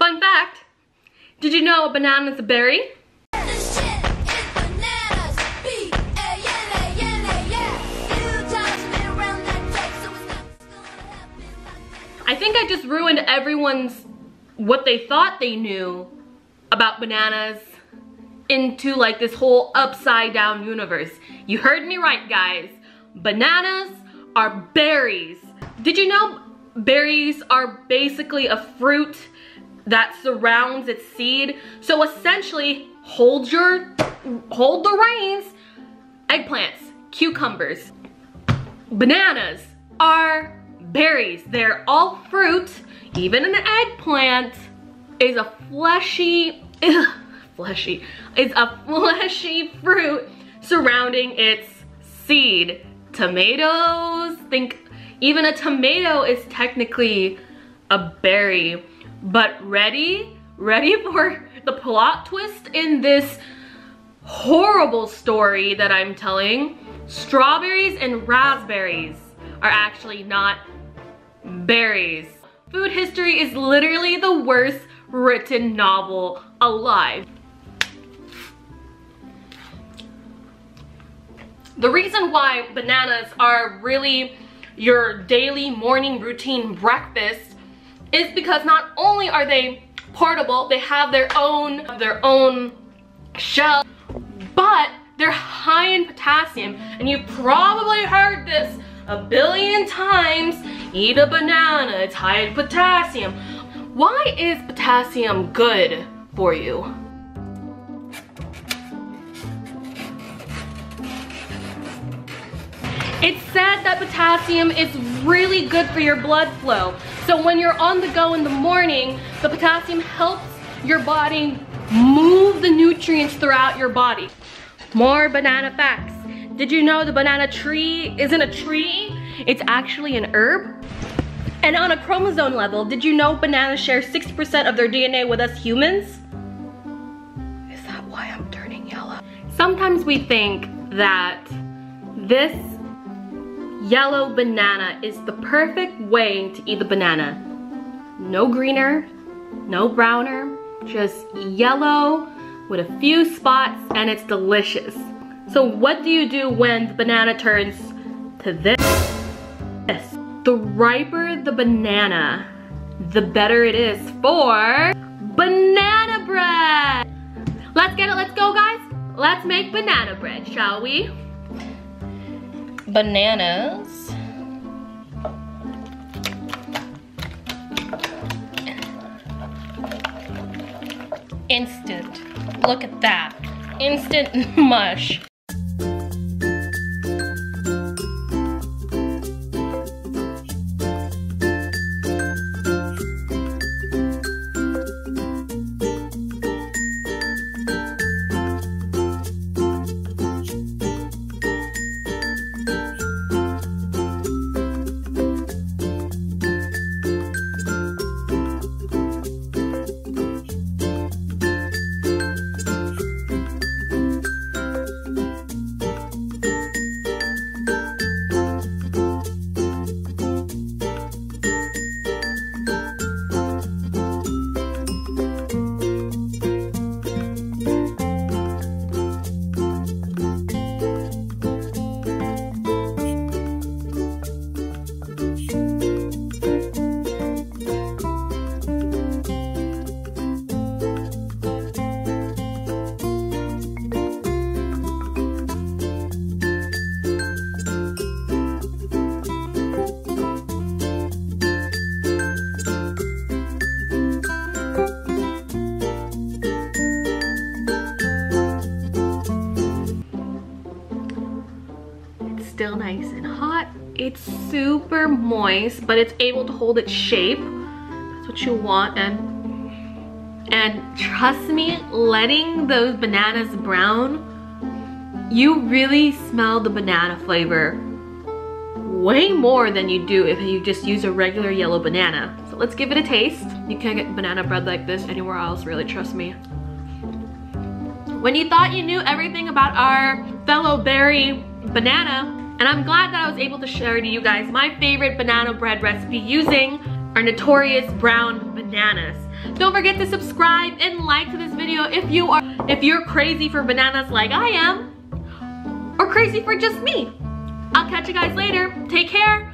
Fun fact, did you know a banana is a berry? I think I just ruined everyone's, what they thought they knew about bananas into like this whole upside down universe. You heard me right, guys. Bananas are berries. Did you know berries are basically a fruit that surrounds its seed? So essentially, hold the reins. Eggplants, cucumbers, bananas are berries. They're all fruit. Even an eggplant is a fleshy fruit surrounding its seed. Tomatoes, even a tomato is technically a berry. But ready for the plot twist in this horrible story that I'm telling? Strawberries and raspberries are actually not berries. Food history is literally the worst written novel alive. The reason why bananas are really your daily morning routine breakfast is because not only are they portable, they have their own shell, but they're high in potassium. And you've probably heard this a billion times. Eat a banana, it's high in potassium. Why is potassium good for you? It's said that potassium is really good for your blood flow. So when you're on the go in the morning, the potassium helps your body move the nutrients throughout your body. More banana facts. Did you know the banana tree isn't a tree? It's actually an herb. And on a chromosome level, did you know bananas share 60% of their DNA with us humans? Is that why I'm turning yellow? Sometimes we think that this yellow banana is the perfect way to eat the banana. No greener, no browner, just yellow with a few spots, and it's delicious. So what do you do when the banana turns to this? The riper the banana, the better it is for banana bread. Let's get it, let's go guys. Let's make banana bread, shall we? Bananas. Instant. Look at that. Instant mush. Still nice and hot. It's super moist, but it's able to hold its shape. That's what you want. And trust me, letting those bananas brown, you really smell the banana flavor way more than you do if you just use a regular yellow banana. So let's give it a taste. You can't get banana bread like this anywhere else, really, trust me. When you thought you knew everything about our fellow berry banana, and I'm glad that I was able to share to you guys my favorite banana bread recipe using our notorious brown bananas. Don't forget to subscribe and like to this video if you're crazy for bananas like I am, or crazy for just me. I'll catch you guys later. Take care.